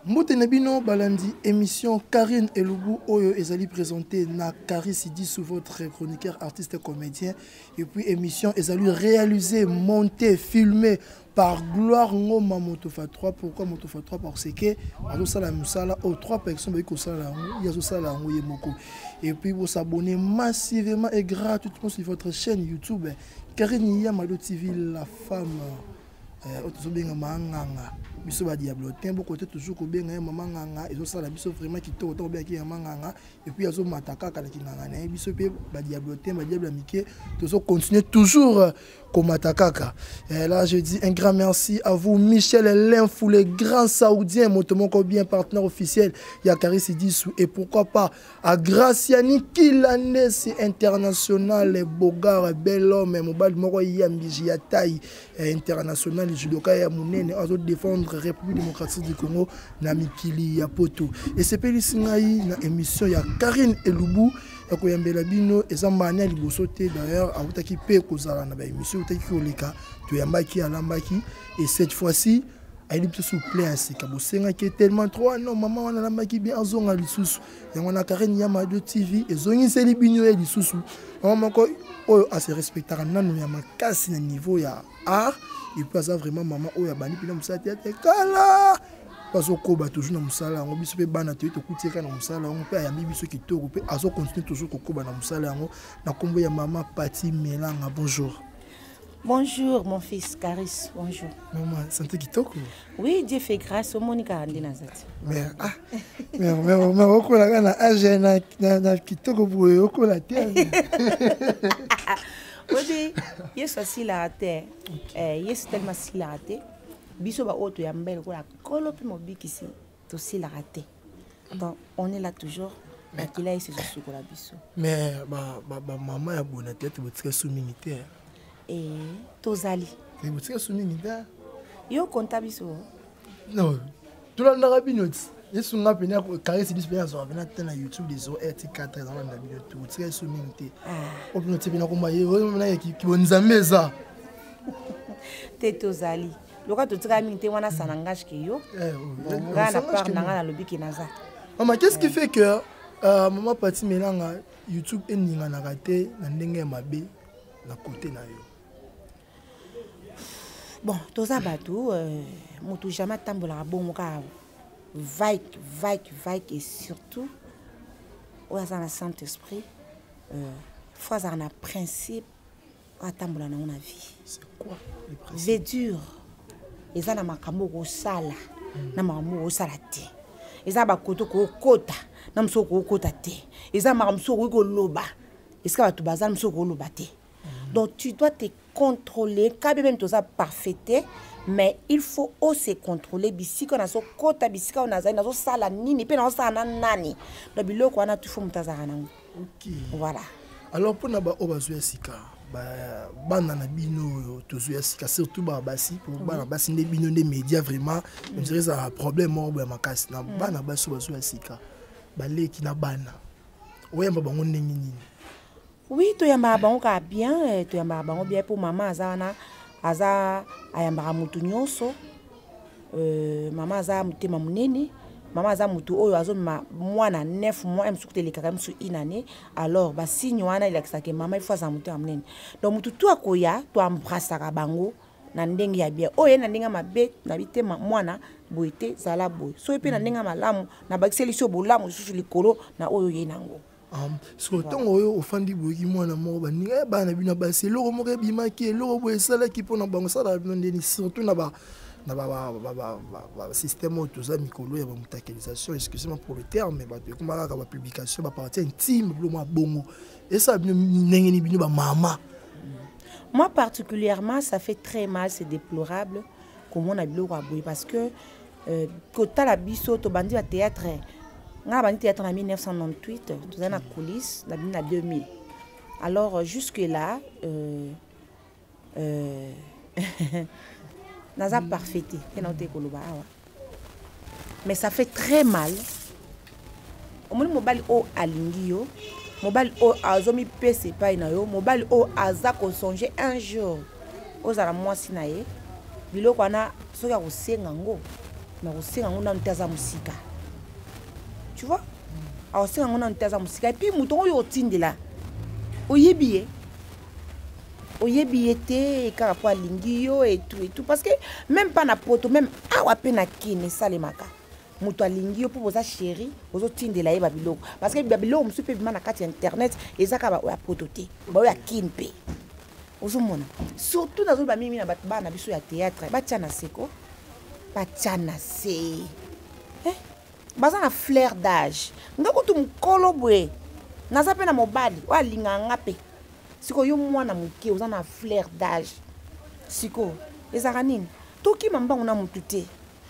Moutenebino Balandi, émission Karine Eloubou Oyo Ezali présenté na Karis Sidi sous votre chroniqueur, artiste, comédien. Et puis émission Ezali réalisée, montée, filmée par Gloire Ngoma Motofa 3. Pourquoi Motofa 3? Parce que Azosala Musala, aux 3 personnes qui sont là, Yazosala Moko. Et puis vous s'abonner massivement et gratuitement sur votre chaîne YouTube Karine Yamado TV, la femme. Otozobenga manganga biso ba diablo tembo côté toujours ko benga mama nganga ezo sala biso vraiment kitoko to bien ki manganga et puis azo mataka kala kinganga na biso pe ba diablo tembo ba diablo mike tozo continuer toujours comme atakaka. Et là je dis un grand merci à vous Michel Linfou, le grand saoudien motomoko bien partenaire officiel Yakari Sidissou, et pourquoi pas à Graciani Kilane, c'est international bogar bel homme mobile moko yambiji ya taille international judoka ya munene azo défendre République démocratique du Congo na mikili ya poto. Et c'est Pélissingaï na émission ya Karine Eloubou ya koyambela bino ezambanya liboso te d'ailleurs autaki pe kozala na ba émission utaki koleka to yambaki alambaki. Et cette fois-ci elle est sous plein c'est kabosenga qui est tellement trop non maman on alambaki bien azonga lisusu yango na Karine Yamado TV ezongi seli bino ya lisusu maman ko oyo a se respecter nanu ya makasi na niveau ya art. Et puis ça vraiment maman oyo bani pina musati ya tekala paso koba toujours na musala yango biso pe bana te to kutieka na musala yango pe ayambi biso kitoko pe azo continuer toujours ko koba na musala yango na kombo ya maman Pati Melanga. Bonjour. Bonjour mon fils Karis, bonjour. Maman, santé kitoko? Oui, Dieu fait grâce au Monica Andi Nazati. Mais mais okola na age na kitoko pour okola te. Odi, yesu asila raté. Yesu tellement sila raté. Biso ba oto ya mbele ko la kolopi mobikisi to sila raté. Donc on est là toujours. Bakila ese suko la biso. Mais maman ya bona tête botika souminité. Et tozali. Et botika souminité. Yo konta biso. Non. Tout la ndabinoti. Yesu nga pena ko Karis Sidissou pena so pena na YouTube des ORT4 dans la vidéo tout très souminité. O pena tebina ko maye o na ki bonzambe za. Tetozali. Loka to tika minité wana sanangage ke yo. Nga na part nanga na lobiki naza. Maman, qu'est-ce qui fait que maman Pati Melanga YouTube eninga na raté na ndenge mabe na côté na yo? Bon, toza batou mutu jamais tambola bongo ka vague et surtout on a un Saint-Esprit faut avoir un principe à tambola na na vie. C'est quoi le principe? C'est dur. Eza na makambo ko sala na makambo ko sala te. Eza ba koto ko kota na mso ko kota te. Eza makambo ko loba. Est-ce que ba tu bazal mso ko loba te. Donc tu dois te contrôler, quand même tout ça parfait, mais il faut aussi contrôler bisika na so kota bisika on a za na so sala nini pe na so na nani. Donc biloko wana tu faut mutazara nango. OK. Voilà. Alors pour na ba obazuya sika bana na bino tozuya sika surtout ba basi pour bana basi ne bino des médias vraiment on dirait ça un problème mo ba makasi na bana baso bazuya sika baleki na bana oyamba bango ndenge nini? Oui, tu yamba bango ka bien, tu yamba bango bien pour maman azana aza ayamba mutu nyonso. Maman aza mutema munene, maman aza mutu oyo azo mwana 9 mois msukute lekaka msu inane. Alors ba signe wana ilakisa ke maman il faut aza mutema munene. Donc mutu tu akoya tu embrassaka bango na ndenge ya bien. Oyo na ndenge mabe na bitema mwana boite zala boy. So epe na ndenge malamu na bakiseli so bolamu susu likolo na oyo yenango. Sur le temps où offandi boki mwana mo ba ni ba na bina ba c'est loro mo ke bima ki loro bo esala ki pona bango sala ndeni surtout na ba système auto za mikolo ya ba mutakelisation, excusez-moi pour le terme, mais ba to komala ka ba publication ba partie intime blo mo bongo et ça ndenge ni bino ba mama. Moi particulièrement ça fait très mal, c'est déplorable comme on a biloko aboy parce que kota la biso to bandi ba théâtre. Nga bandi théâtre en 1998, tout ça na coulisses, la bini en 2000. Alors jusque là naza parfaité, mais ça fait très mal. Au moins mobile o alingi yo, mobile o azomi pese pa ina yo, mobile o azako songer un jour. Ozala mwasi na ye, biloko wana soki akosenga ngo mais aussi on a une taza musique. Tu vois? Aussi on a une taza musique et puis mouton yo tinde là. Oyebi était car rapport à lingio et tout parce que même pas na poto même awa pe na kine salemaka. Muto lingio pour vos chéri, vos tinde là babilo parce que babilo on peut na carte internet et ça ka ba pototé. Ba ya kinpe. Ozomona surtout dans ba mimi na ba na biso ya théâtre ba tiana seko ba tiana se baza na flair d'âge ngako tu mkolo bwe naza pe na mobali wa linganga pe siko yo mwana muke oza na flair d'âge siko ezaka nini toki mambango na mutu te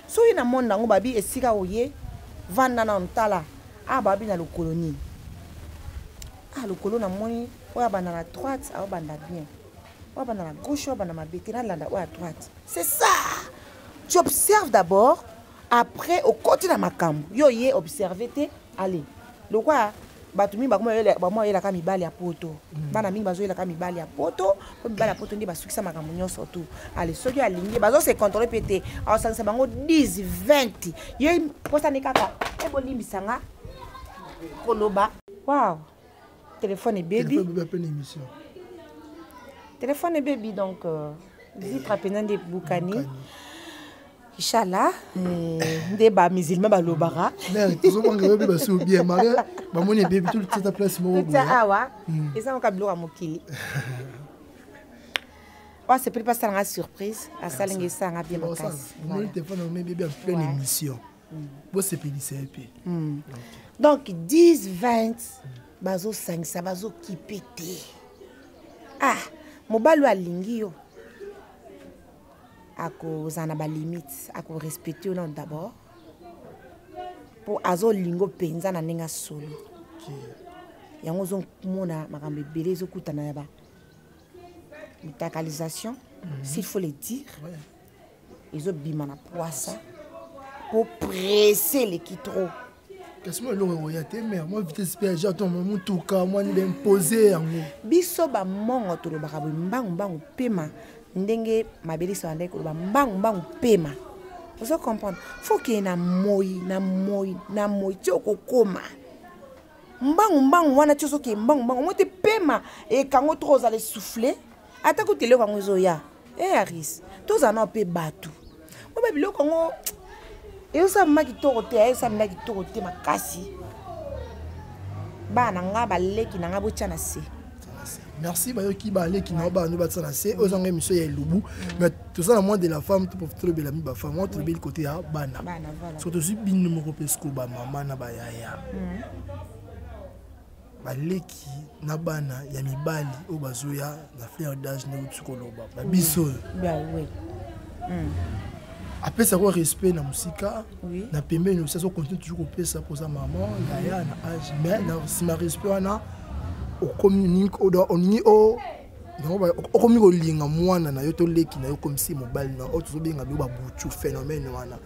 so ina monda ngo babi esika oye vanda na ntala babi na lokolo nini lokolo na moni oya banda na droite a banda bien oya banda na gauche oya banda mabete na landa oya droite c'est ça tu observes d'abord après au côté de makambo yo ye observer te allez le quoi batu mi ba mo yela ka mibali ya poto bana mingi bazo yela ka mibali ya poto ko mibali ya poto ndi basukisa makambo nyonso tu allez soki alingi bazo se contrôler pété a sangisa bango 10 20 yo posta ne kaka e bolimbisa nga koloba wow téléphone baby téléphone baby donc vitre apenande bukani Inch'Allah, des bas musulmans balobara. Mais tout le monde est bien sûr bien marié. Maman est bien tout cette place mon. Ah ouais. Et ça on kablo à mokili. Ouais, c'est pas ça la surprise. À ça lingue ça a bien ma casse. Mon téléphone on met bien en pleine émission. Bon c'est pédé c'est peu. Donc 10 20 bazo 5 ça bazo qui pété. Mon balo alingi yo. Ako zana ba limite ako respecter non d'abord pour azo lingo penza na nenga solo yango zo mona makambe belé zo kutana ya ba mutakalisation s'il faut le dire ils ont bima na poissa pour presser les kitro qu'est-ce que le royauté mais moi vitesse PG ton mon tout cas moi ni imposer yango biso ba mongo to lo ba mbangu pema ndenge mabeli so andai ko mbangu pema vous comprendre faut que na moi tio kokoma mbangu wana tio so ke mbangu mo te pema e kango trop za le souffler ata ko tele kango zo ya aris to za na pe batu mo ba biloko ngo e o sa maki to te e sa maki to te makasi bana nga baleki na nga bochana se. Merci bayoki balé qui n'a pas nous battre na c'est aux anglais monsieur ya lubu mais tout ça le monde de la femme tout pour trouver belami ba femme on trouver le côté à bana surtout si bin numéro pesco ba maman na ba yaya balé qui na bana ya mibali o bazoya na fleur d'âge ne utukoloba ba biso ba oui après ça quoi respect na musika na pembe nous ça continue toujours au pesa pour sa maman yaya na âge mais na si ma respect na o communique o komi kolinga mwana na yo to leki na yo comme si mobile na o to benga bi ba butu phénomène wana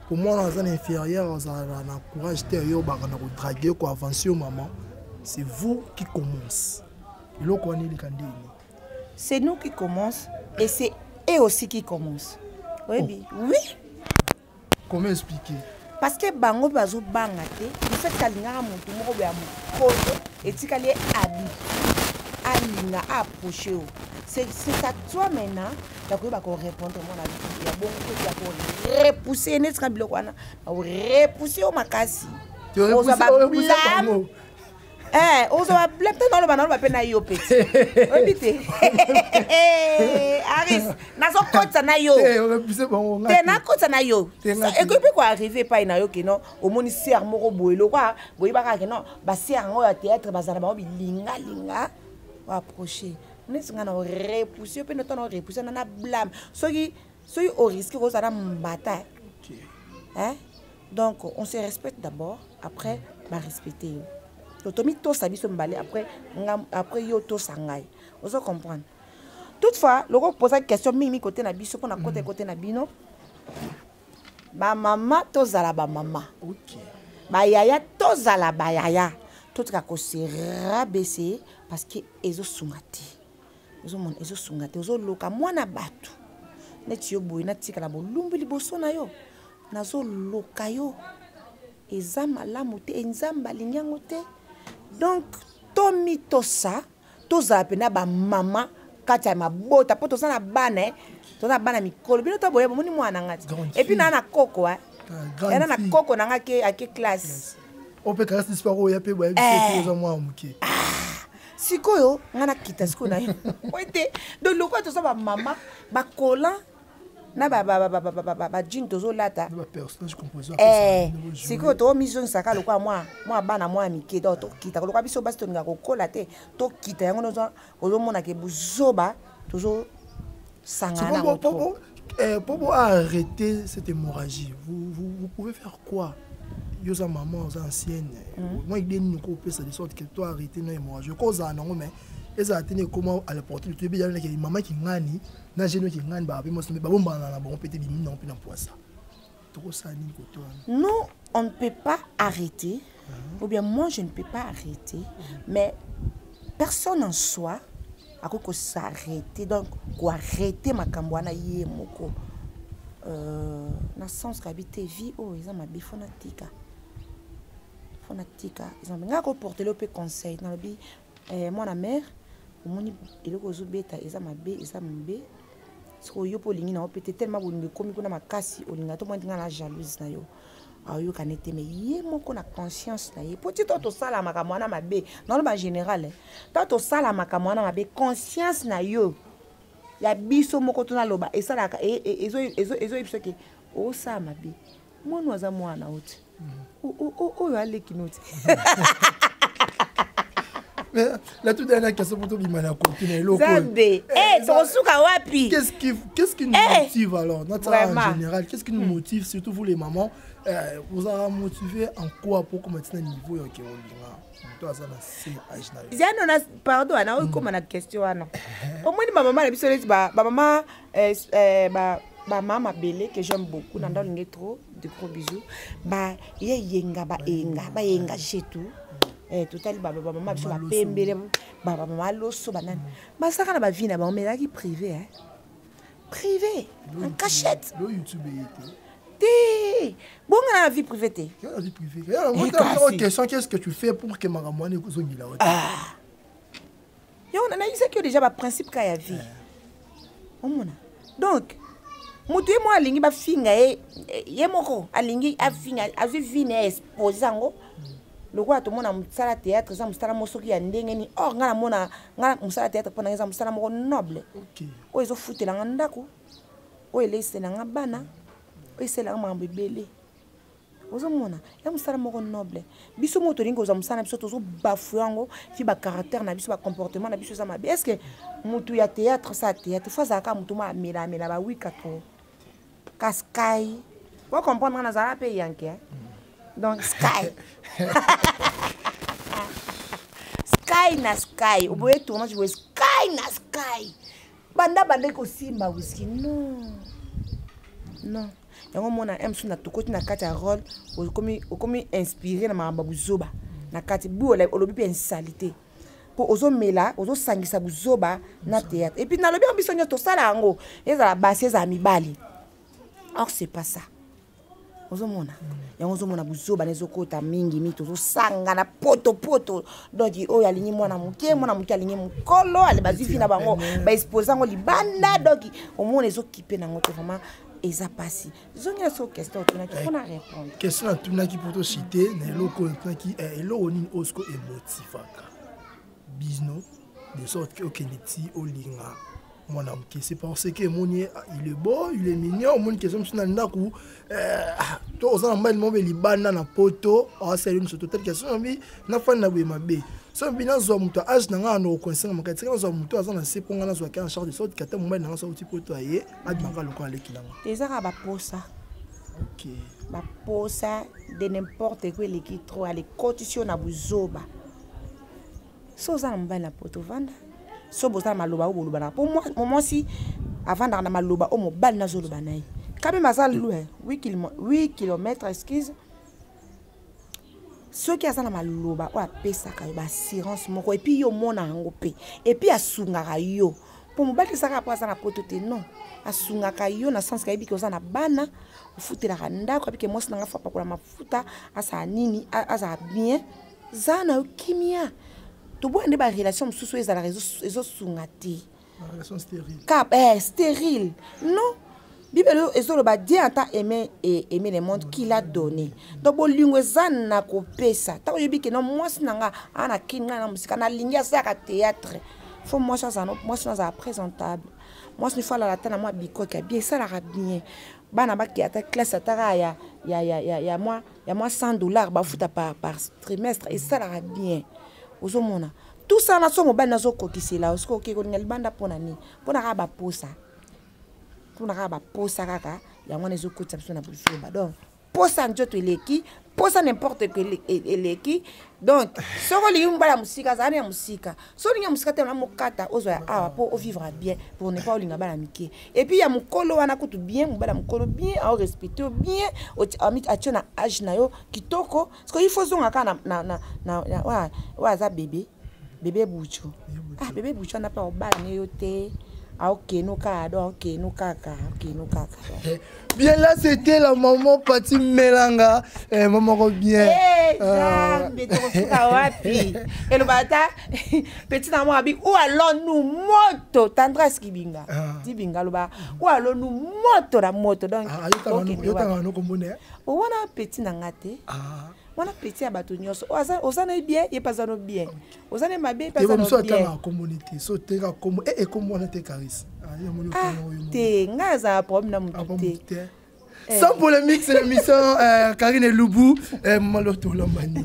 pour moi dans un inférieur na courage te yo ba na ko draguer ko avancer au maman c'est vous qui commence le ko ni likandini c'est nous qui commence et c'est eux aussi qui commence oui comment expliquer parce que bango bazo banga te du fait kalinga mutu moko be amukoto etikali abi alinga approcher c'est à toi maintenant d'accord ko répondre mon avis ya bon ko ya ko repousser net ka biloko wana repousser o makasi oza bango ozo ba blépte dans le banano ba pena yo petit obité Aris nazo kotsa na yo te na kotsa na yo et que peut quoi arriver pas na yo que non au moni ser moko boelo quoi boyiba ka que non ba ser ngo ya théâtre bazana ba bilinga linga va approcher on est ngana repousser pe no ton repousser na blâme soki au risque ko ça mbata donc on se respecte d'abord après ba respecter Totomi to sabi so mbale après yo to sangai. Vous comprendre. Toutefois, le pose la question mimi côté na biso pour na côté na bino. Ba maman to zala ba maman. OK. Ba yaya to zala ba yaya. Tout ka ko se rabaisser parce que ezo sungati. Ezo sungati, ezo loka mwana batu. Neti yo boy na tika la bo lumbi liboso na yo. nazo loka yo eza malamu te nzambe alingi yango te. Donc tomi tosa tozala pena ba mama kati ya mabota po toza na bana toza bana mikolo bino to boye bomoni mwana ngati et puis na koko yana na koko nanga ke classe ope karasi disparo ya pe boye biso za mwa muke sikoyo ngana kita siko na yo oite donc loko toza ba mama ba kola na ba jean tozo lata ba personnage composé sikoyo to mission saka loko mwa bana mwa mike do to kita loko biso basi to nga kokola te to kita yango ozo mona ke buzoba tozo sangana pour arrêter cette hémorragie vous pouvez faire quoi? Yosa maman aux anciennes moi il dit nous couper ça de sorte que toi arrêter nos hémorragie cause en non mais eza atene comment à la portée de bébé yana ke maman ki ngani na jeune ki ngani ba mo ba bomba na bon pété bimi non pe na poisa trop ça ni koto. Nous on ne peut pas arrêter ou bien moi je ne peux pas arrêter mais personne en soi a ko s'arrêter donc ko arrêter makambo na ye moko na sens qu'habiter vie oh ils ont ma bifonatika ils ont nga ko porter le conseil na bi moi la mère omoni eloko zobeta eza mabe eza mbe so yo polingi na opete tellement bolingi komi kuna makasi olinga to mwandinga na jalouse na yo ayo kanete me ye moko na conscience na ye petit to sala makambo na mabe dans le général to sala makambo na mabe conscience na yo ya biso moko to na loba esalaka ezo ibsoke o sa mabe mwana za mwana oti o yo aleki noti. Mais la toute dernière question pour toi, Bimana, continue. Qu'est-ce qui nous motive alors? Notre en général, qu'est-ce qui nous motive, surtout vous les mamans? Vous avez motivé en quoi pour commencer à niveau et que pardon, on a comme une question. Au moins, ma maman, ma maman belle que j'aime beaucoup, dans le trop de gros bisous. Bah, yenga chez tout. Total baba mama biso ba pembele baba mama loso banane basaka na ba vie na ba omelaki privé privé en cachette le YouTube té bon na vie privée té la vie privée alors question qu'est-ce que tu fais pour que maramone ko zongila oti yo on a dit que déjà ba principe ka ya vie omona donc mutu ye mo alingi ba finga ye moko alingi afinga azu vie na exposer ngo le quoi tout le monde a musala théâtre ça musala mosoki ya ndenge ni or ngana mona ngana musala théâtre pona ça musala moko noble OK o ezo futela ngandako o elese na ngabana o esela mambo ebele ozo mona ya musala moko noble biso moto lingo za musala biso tozo bafuango fi ba caractère na biso ba comportement na biso za mabe est-ce que mutu ya théâtre ça théâtre fois za ka mutu ma mela ba wika to kaskai vous comprendre na za pe yanke donc sky sky na sky oboye tourna je vois sky na sky banda ko simba whisky non yango mona emsu na tokoti na kati ya rôle okomi inspiré na mamba buzoba na kati bu olobi pe insalité po ozo mela ozo sangisa buzoba na théâtre et puis na lobi ambition to sala yango ezala basi za mibali or c'est pas ça ozomona yango ozomona buzoba nezokota mingi mito zosanga na poto donc oyo alingi mwana muke alingi mukolo ale bazifi na bango ba exposer ngo libanda donc omona ezokipe nango te vraiment eza pasi zongi so question tuna ki pona répondre question tuna ki pour to citer na eloko tuna ki eloko nini osko emotivaka business de sorte que okeneti olinga mon âme qui c'est parce que mon il est beau il est mignon mon question sur ndaku to za mbali mo be libana na poto c'est une totale question mais na fa na be mabe so bina zo muto age na nga no conseil makati zo muto aza na seponga na zo ka en charge de sorte que ta mbali na so uti poto aye admanga lokon alekilanga ezaka ba posa OK ba posa de n'importe quoi leki trop ale cotisation na buzoba so za mbali na poto vanda so boza maloba o boloba na pour moi si avant dans maloba o mobile na zoloba nayi quand même azal loin 8 km excuse ceux qui azana maloba o apesa ka ba assurance moko et puis yo mona ngo pe et puis asungaka yo pour mobali ezaka po aza na poto te non asungaka yo na sens kayebi ke oza na bana ofutelaka ndako abike mwasi nanga fo apakola mafuta asala nini azala bien za na yo kimia toboya nde barelation mosusu ezalaka ezosunga te stérile non Bible ezoloba Dieu a aimé le monde qu'il a donné. Donc bolingo ezana na kopesa. Ta oyebi ke non mwasi nanga ana kinga na musika na lingia saka théâtre. Faut mwasi na présentable. Mwasi ni fala la tana mwa bikoka bien ça la bien. Bana ba ki ata classe atara ya moi $100 ba futa par trimestre et ça la bien. Ozomona. Tout ça na so mobile na zo kokisela. Osko ke ko ngali banda pona ni. Pona ka ba posa. Pona ka ba posa kaka ya mwana zo kotsa biso na biso ba donc posa njoto eleki posa n'importe que eleki donc soko li mbala musika zani ya musika so linga musika te na mokata ozo ya awa pour vivre bien pour ne pas linga bala mike et puis ya mukolo wana kutu bien mbala mukolo bien au respecter bien amit achona âge na yo kitoko parce que il faut zonga kana na wa za bébé bucho bébé bucho na pa obala ne yo te. Bien là c'était la maman Pati Melanga maman bien et le bata petit maman abi où allons-nous moto tendresse kibinga dibinga loba où allons-nous moto la moto donc wana petit nangate wana petit abato nyoso ozana bien et pas zano bien ozana mabe pas zano bien la communauté so te ka comme et comme on te Caris te ngaza problème na muté sans polémique c'est l'émission Karine Lubu maloto lambani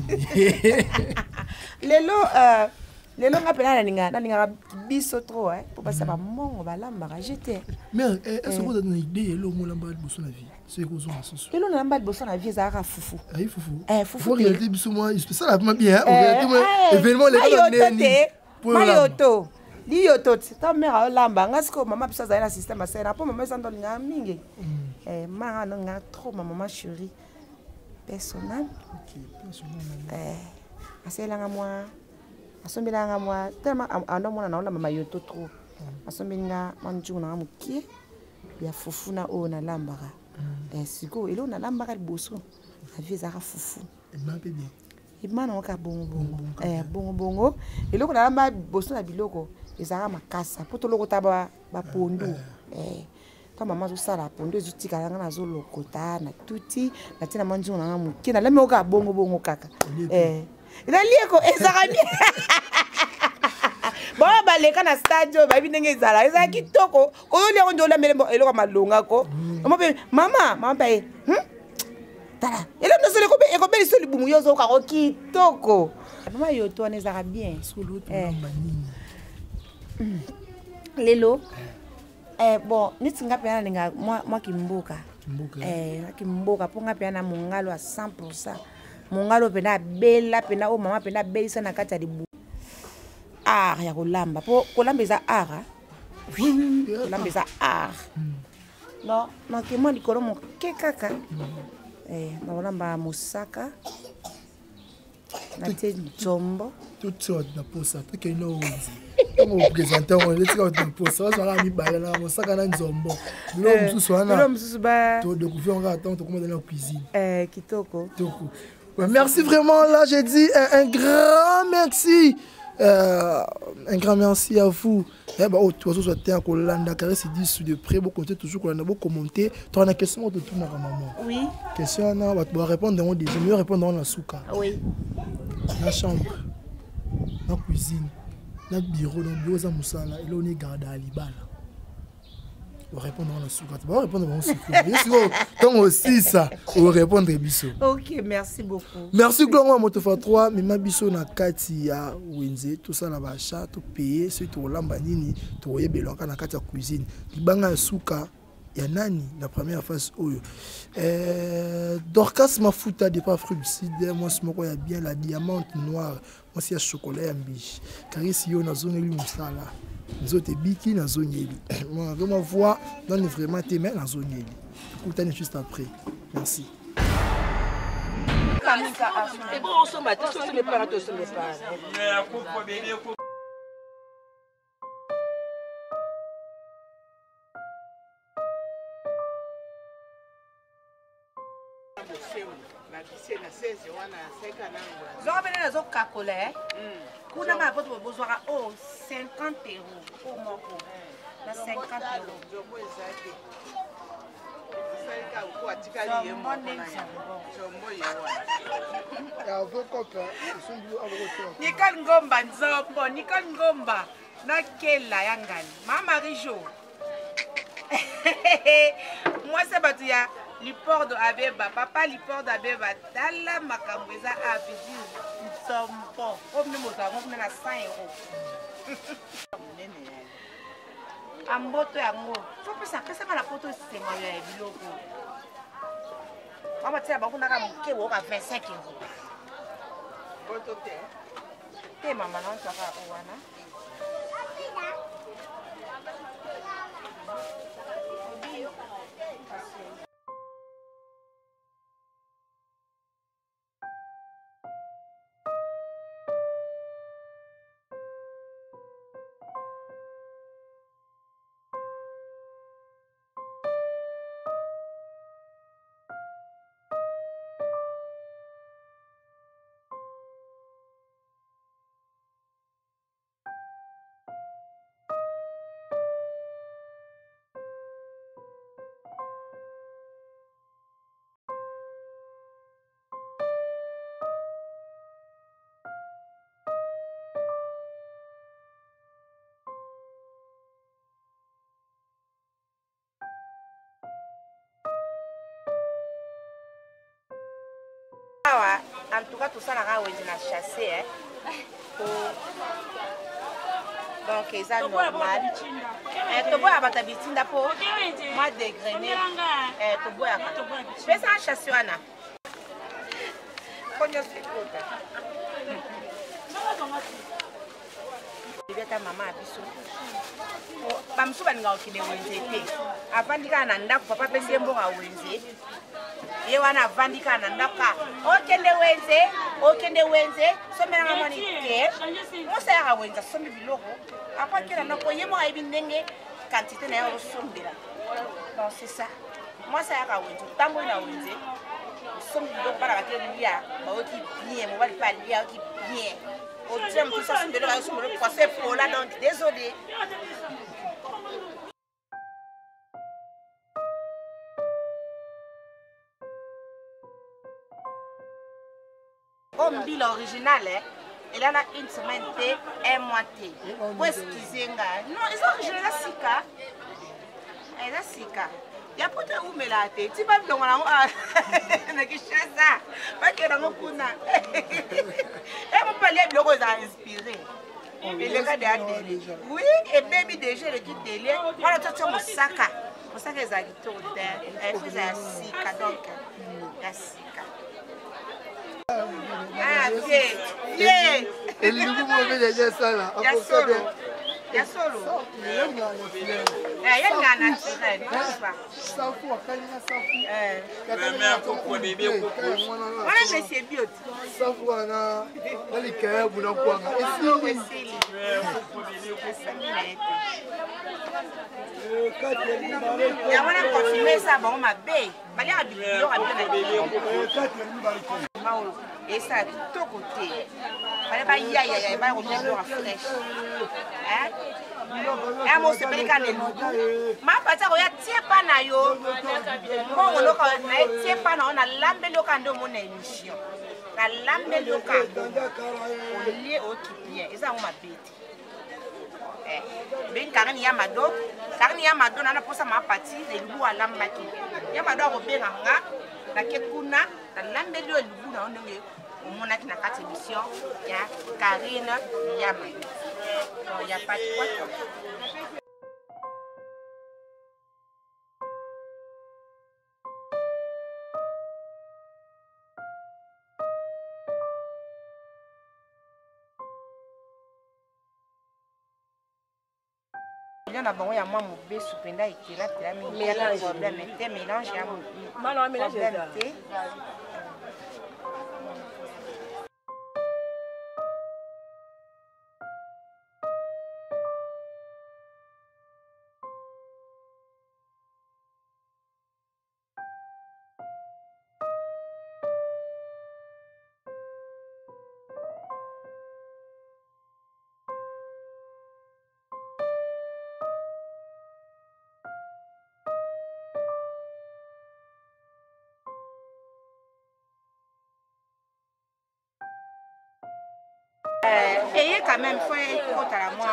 lelo ngapela na ninga biso trop pour passer ba mongo balamba jeter mais est-ce que vous avez une idée le mo lamba bosso na vie c'est que vous en sens lelo na lamba bosso na vie za ka fufu fufu réalité biso moi ça la bien événement les mayoto liyoto ta mère lamba ngasko mama biso za na système ça po mama sando linga mingi mara no nga trop maman chérie personnel aselanga moi asombelanga moi tellement andomona naona mama yoto trop asombelinga manjungu na mukie ya fufu na o na lambaka siko elo na lambaka liboso aviezaka fufu emape bien imana oka bongo eloko na lamba boso na biloko ezaka makasa poto loko ta ba pondu ta mama zo sala pondu ezutika nga na zo lokota na tuti na tina manjungu na mukie na leme oka bongo kaka ila lieko ezaka bien bon baleka na stade ba binenge ezala ezala kitoko ko le ngo ndola mele eloko malonga ko mama ba tala ele no sele ko be ko be soli bumu yozo ka ko kitoko mama yoto ane ezala bien solo to nini lelo bon nitinga pena ninga moi kimboka kimboka ponga pena mongalo a 100%. Mongalo pena bella pena o mama pena belisa na kati ya libu ya kolamba po kolamba eza art kolamba eza art non ke moi likolo mo ke kaka na kolamba mosaka na te nzombo tout sorte na posa to ke no on présenter on est quand na posa ça va mi bala na mosaka na nzombo lo mususu ba to découvrir on va attendre comment dans la cuisine kitoko merci vraiment là j'ai dit un grand merci un grand merci à vous toi aussi tu es Kolanda Caresse dit de près vous comptez toujours Kolanda vous commenter tu as une question de tout na maman oui question na va répondre on déjà mieux répondre dans la souka oui la chambre la cuisine la bureau dans bureau za musala et là on est garde à libala on répondre dans la souka tu vas répondre dans souka donc aussi ça on répondre biso OK merci beaucoup merci Glongo Motofa 3 mima biso na kati ya wenze tout ça la bacha to payer ce to lamba nini to yebelonka na kati ya cuisine libanga ya souka ya nani la première phase oyo Dorcas Mafuta de pas frucide moi ce moko ya bien la diamante noire moi c'est chocolat ya mbishi Carisi yo na zone lui musala nzote biki na zone yeli moi vraiment voir donne vraiment tes mains na zone yeli écoutez juste après merci c'est bon on s'en bat tous les parents tous les parents Zobena zo kakole. Kuna ma poto bozwaka 50 euros pour moko. Na 50 euros. Nicole Ngomba nzombo, Nicole Ngomba na kela yangani. Mama Rijo. Moi c'est batuya Lipordo Abeba, papa Lipordo Abeba, dala makambweza afiji nzombo. Comme nous avons na 100 euros. Amboto yango. Faut que ça pesa la photo sengo ya biloko. Mama tia bakuna ka muke wo ka 25 euros. Photo te. Te mama na ntaka ko wana. En tout cas, tout ça, on a chassé. Donc, c'est normal. Tu bois à ta bitinda pour moi dégrainé. Tu bois à ta fais ça chasser. Ta maman a biso. Bamsu banga okile wenze te. Avandika na ndako papa pesi mboka wenze. Ye wana avandika na ndako. Okende wenze, somela mama ni te. Mosa ya wenze sombi biloko. Apa kila ndako ye mo aibi ndenge quantité na yo sombela. Donc c'est ça. Moi ça ya wenze, tambo na wenze. Sombi biloko para bakile lia, ba oki bien, mo bali pa lia oki bien. Au diable, tout ça, c'est de la sur le procès pour là, donc désolé. Comme bill original, il en a une semaine, un mois. Pour excuser, non, ils ont original la sika. Elle a sika. Il y a pas de où me la tête. Tu vas me donner un ça. Pas que dans mon kuna. Et mon palais de l'eau a inspiré. Et le gars de délai. Oui, et baby déjà le kit délai. Voilà, tu as mon sac. Mon sac est à l'ito. Elle fait un sika donc. La sika. Ah, bien. Bien. Et le nouveau mauvais déjà ça là. Il y a solo. Il y a solo. Il y a un naturel. Safu akalina safu. Voilà, monsieur Biot. Safu ana alikaya buna kwanga. Esili. Il y a un confirmé ça, bon, ma baie. Il y a un vidéo et ça, tout côté. Il y a un fraîche. Et moi, c'est pas le cas de nous. Ma pâte, il y a tiens pas na yo. Bon, on a tiens pas na on a lambé le camp de mon émission. La lambé le camp. On lié au qui bien. Et ça, on m'a bête. Ben Karen Yamado, Karen Yamado, on a posé ma partie, les loups à l'ambaki. Yamado a repéré la Kekuna, la lambé le loup dans le monaki na 4 émissions. Il y a Karine Yamado. Il n'y a pas de quoi. Il y a bon, il y a moi mon bébé soupenda et qui est là, il y a un problème, mais mélange, il y a un problème. même, faut écouter la moi.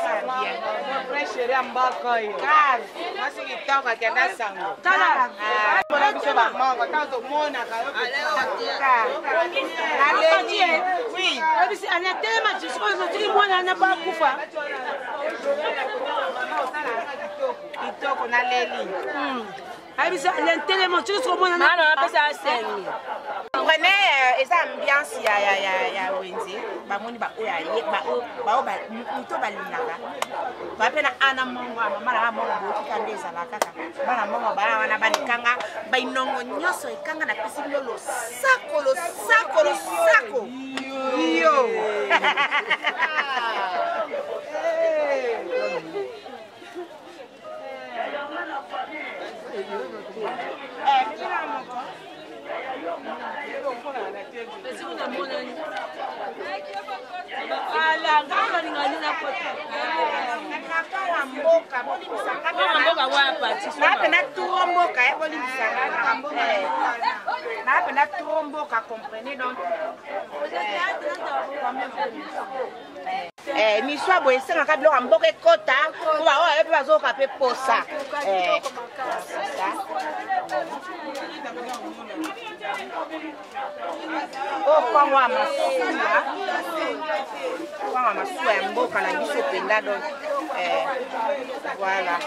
Ça bien. Après, chérie, en bas, quand il Grave. Moi, c'est qui tombe à Kenda Sango. Tala. Oui. Prenez esa ambiance ya wenze bamoni ba oya ye ba muto balingaka ba pena ana mongo mama na mongo boki kandeza la kaka bana mongo bana wana banikanga ba inongo nyoso ikanga na pesi lo sako yo mi soit boye senga ka biloko mboka ekota po ba oyo pe bazoka pe posa kwangwa masuwa ya mboka na biso penda donc voilà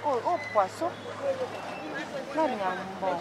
Oh, poisson. Là, il y a un bon.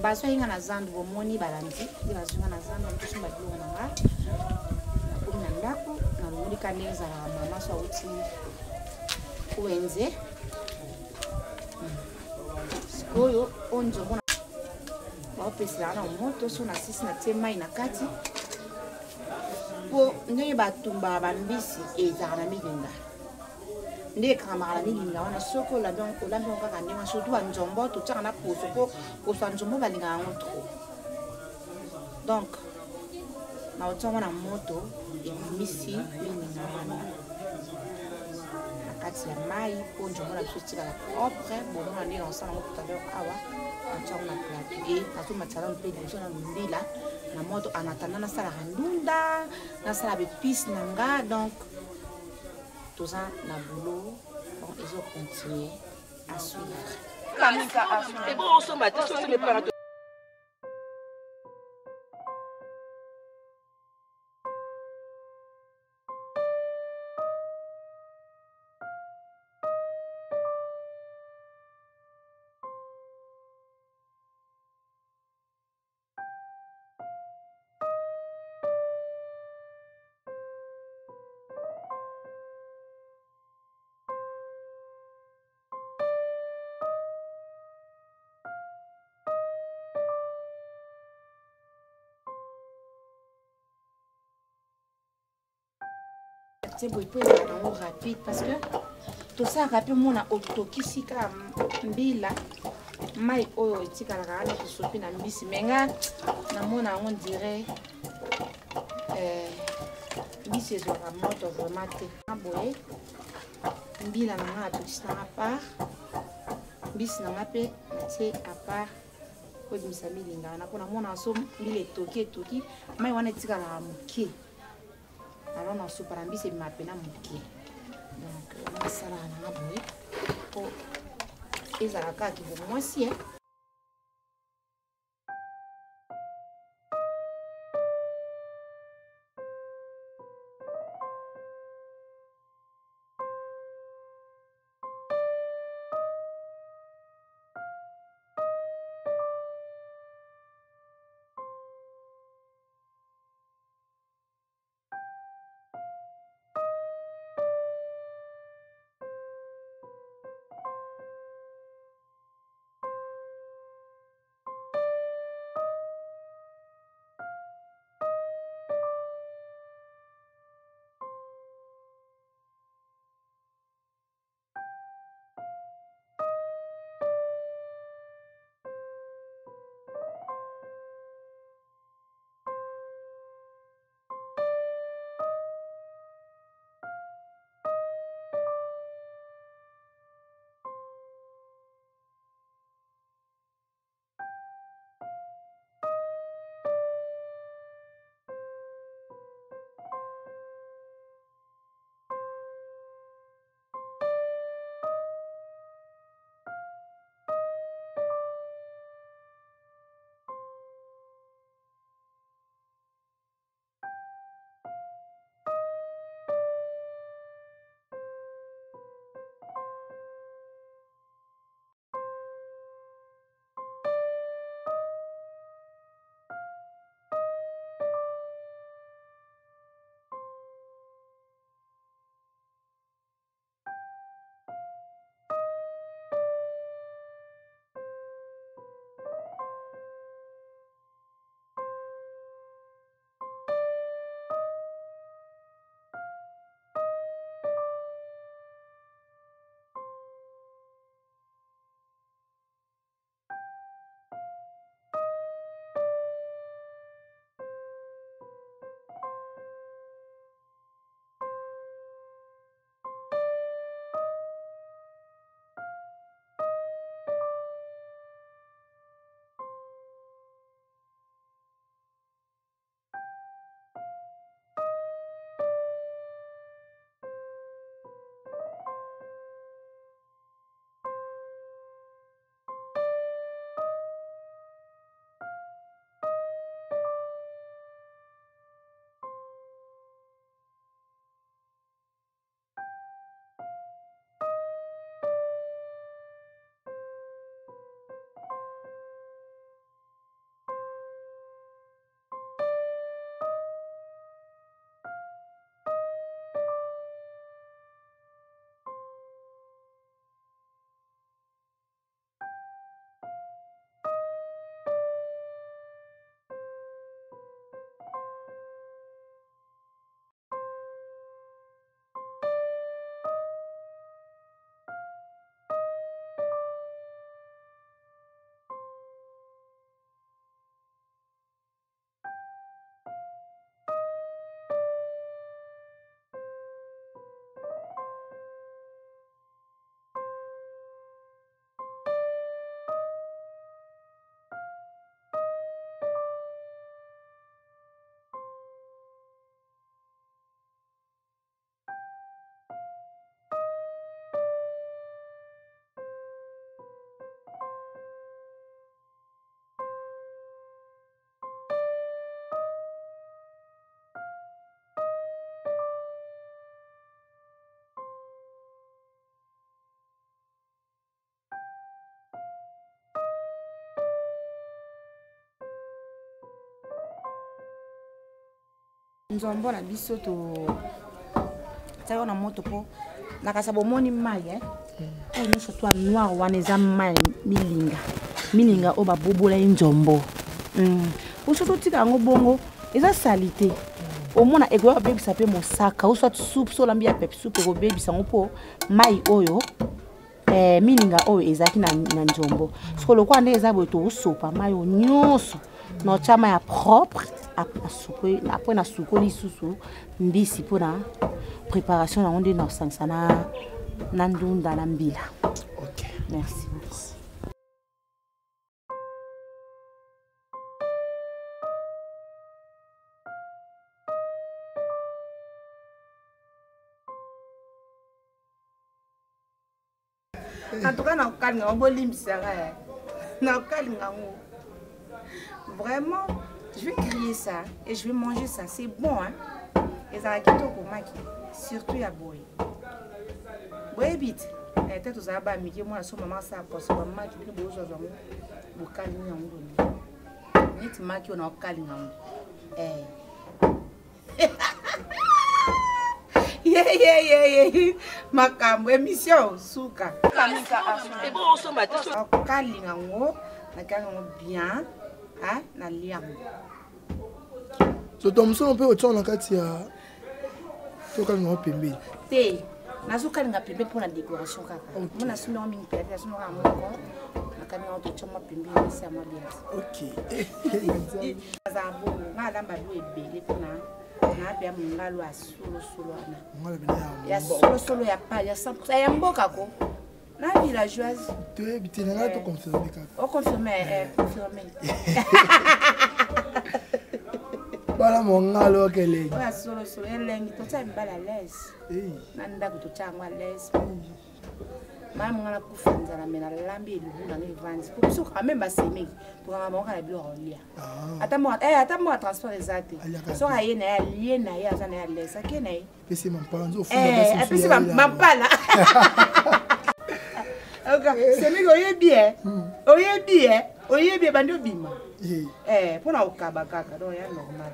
Baso inga na zandu bomoni balandi bazunga na zandu mtusu badilo na nga na ndako na lumuri kaneza na mama so uti kuenze sikoyo onjo mona bapesela na moto so na sisi na tie mai na kati po ndenge batumba bambisi ezala na milinga nde kamara milinga wana soko la donc olambi kaka ndenge surtout ba njombo to tsaka na poso po poso njombo balinga yango trop donc na otsama na moto emisi milinga wana na kati ya mai po njombo na biso tikala propre bomona ndenge osala ngo tout à l'heure awa atsango na plateau et atuma tsala mpe liboso na mbila na moto anatanda nasalaka ndunda nasala bepise na nga donc tous ça na boulot bon ils ont continué à suivre et bon on s'en bat tous les parents c'est pour être rapide parce que tout ça rapide mon a autokisika mbila mai oyo etikala na kusopi na mbisi menga na mona on dirait mbisi ezwaka moto vraiment te aboye mbila na nga atokisi na part mbisi na nga pe tie à part ko dimisa milinga na pona mona so mbila etoki mai wana etikala moke alors na soupe mbisi mapena moke donc on sala na aboye po ezalaka ki bo mwasi nzombo na biso to tsaka na moto po na kasabo moni mai on ne soit noir wana za mai milinga o ba bobola nzombo o soto tika ngo bongo eza salite au moins ego baby ça peut mosaka ou soit soupe so lambia pep soupe ego baby sango po mai oyo mininga oyo ezaki na njombo parce que le quoi ndeza bo to sopa mai nyonso no chama ya propre après na suko lisusu mbisi pona préparation na onde na sansana na ndunda na mbila. OK. Merci. En tout cas, vraiment, je vais crier ça et je vais manger ça. C'est bon, hein? Et ça va quitter pour moi, surtout à boy. Boy, vite. Et peut-être aux abats, mais moi, je maman ça parce que maman qui peut beau choses en vous calmer en vous. Ni tu m'as qui on a calmé en yeah. Makambo émission suka. C'est bon, on se met. Kalingango, na kalingango bien, hein, na liam. So tom so on peut autant na kati ya to kalingango pembe. Te, na so kalinga pembe pour la décoration kaka. Moi na suno mingi pembe, na suno ka moko. Na kalingango to choma pembe c'est ma bien. OK. Azambo, na lamba do ebele pona. Na bia mungalo a solo ana. Ngala bina ya solo ya pa ya 100% ya mboka ko. Na villageoise. Tu es habité là to confirmer kaka. On confirmer confirmer. Bala mongalo kele. Oya solo elengi to tsa mbala l'aise. Na ndako to tsa ngwa l'aise. Mama ngala kufanza na mena lambi elubuna ngi vandi. Pour so quand même basemeki. Pour mama ngala bilo rolia. Ata mo transport exact. So aye na lié na ya za na l'aise. Akene. Pesi mampanzo funda pesi mampala. Okay, c'est migo oye bien bando bima. Pour na okaba kaka donc ya normal.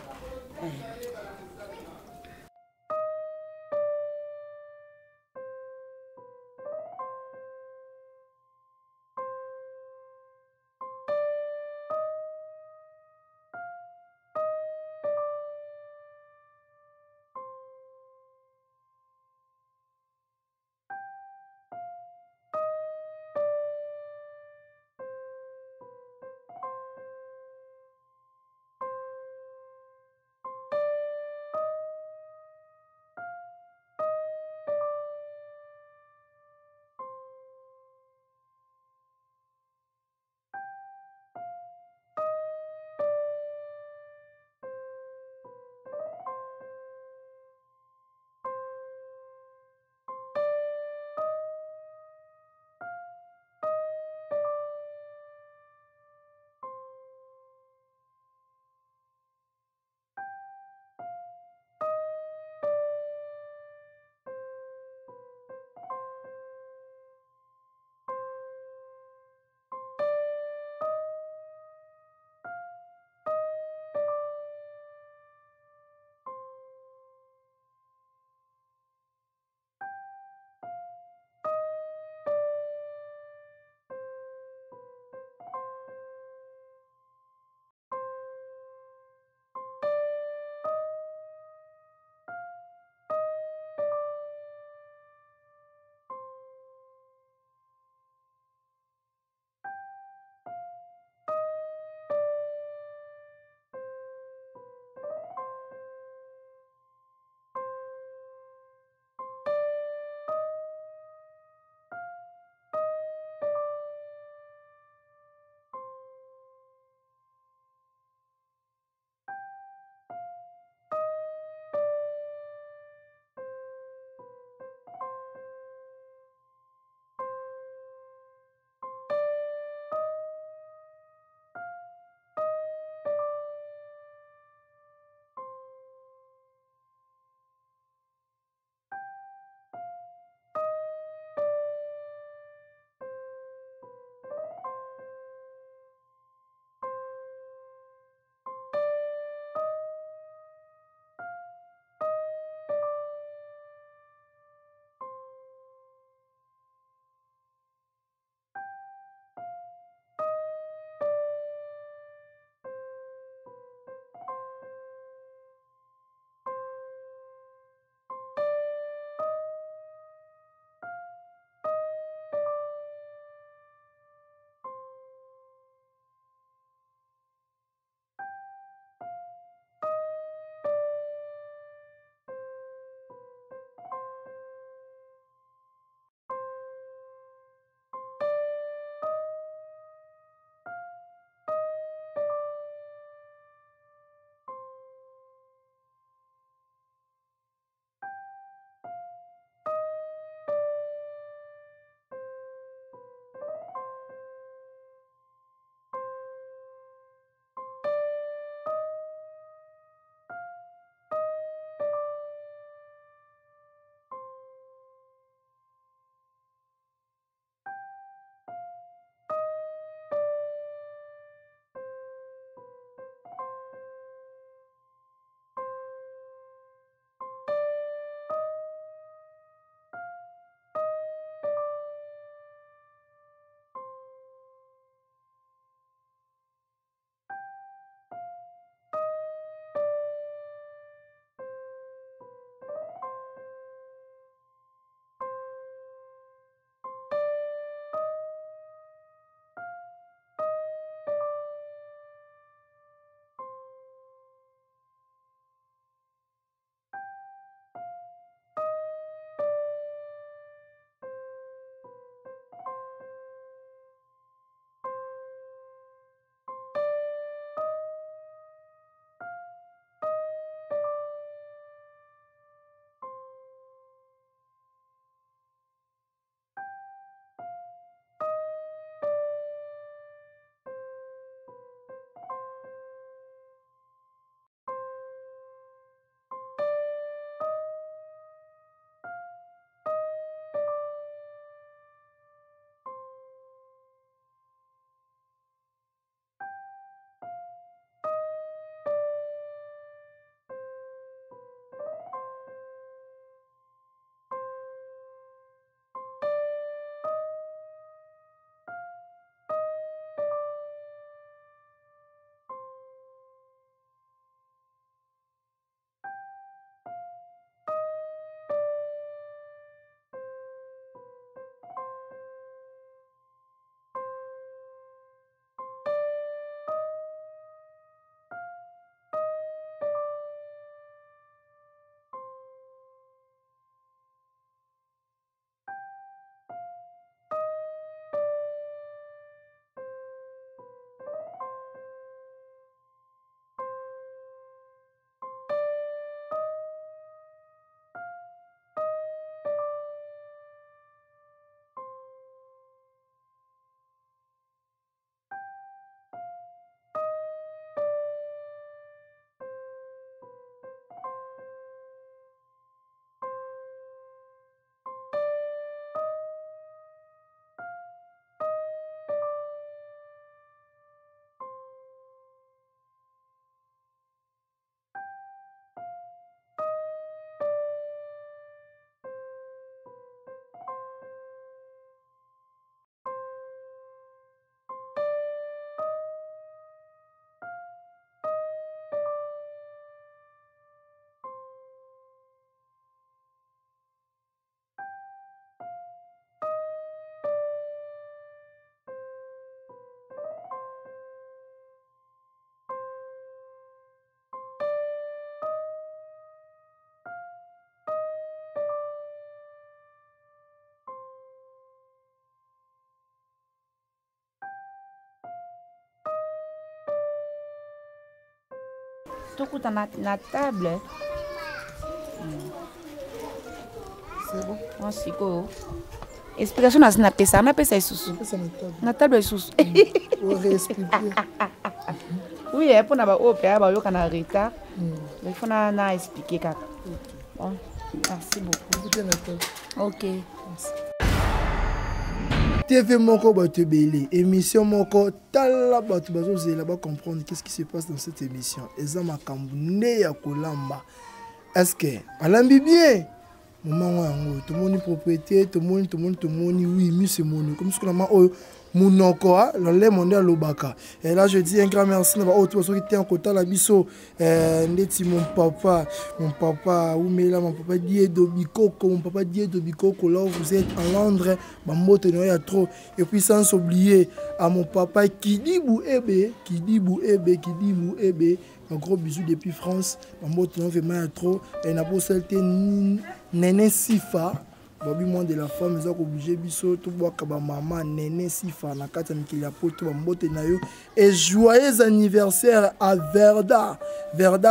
tokuta na table. C'est bon. Merci ko. Explication na pesa, na pesa isusu. Na table isusu. On réexpliquer. Oui, pour na ba opéra ba yo kana retard. Il faut na expliquer kaka. Bon, merci beaucoup. OK. TV moko bato belé, émission moko tala bato bazo zela ba comprendre qu'est-ce qui se passe dans cette émission. Eza makambu ne ya kolamba. Est-ce que alambi bien? Maman yango, tout le monde propriété, tout le monde oui, mi c'est mon comme ce qu'on a Mounoko, le mondial Lobaka. Et là, je dis un grand merci à tous ceux qui étaient en côté la biso. Mon papa, mon papa Diego Bikoko, là vous êtes en Londres, il y a trop. Et puis sans oublier à mon papa Kidibou Ebe. Un gros bisou depuis France. Vraiment trop. Et n'a pas salté Néné Sifa. Babi moins de la femme, ils ont obligé biso tout boire kaba maman Néné Sifa na kata mikili apoto bambote na yo. Et joyeux anniversaire à Verda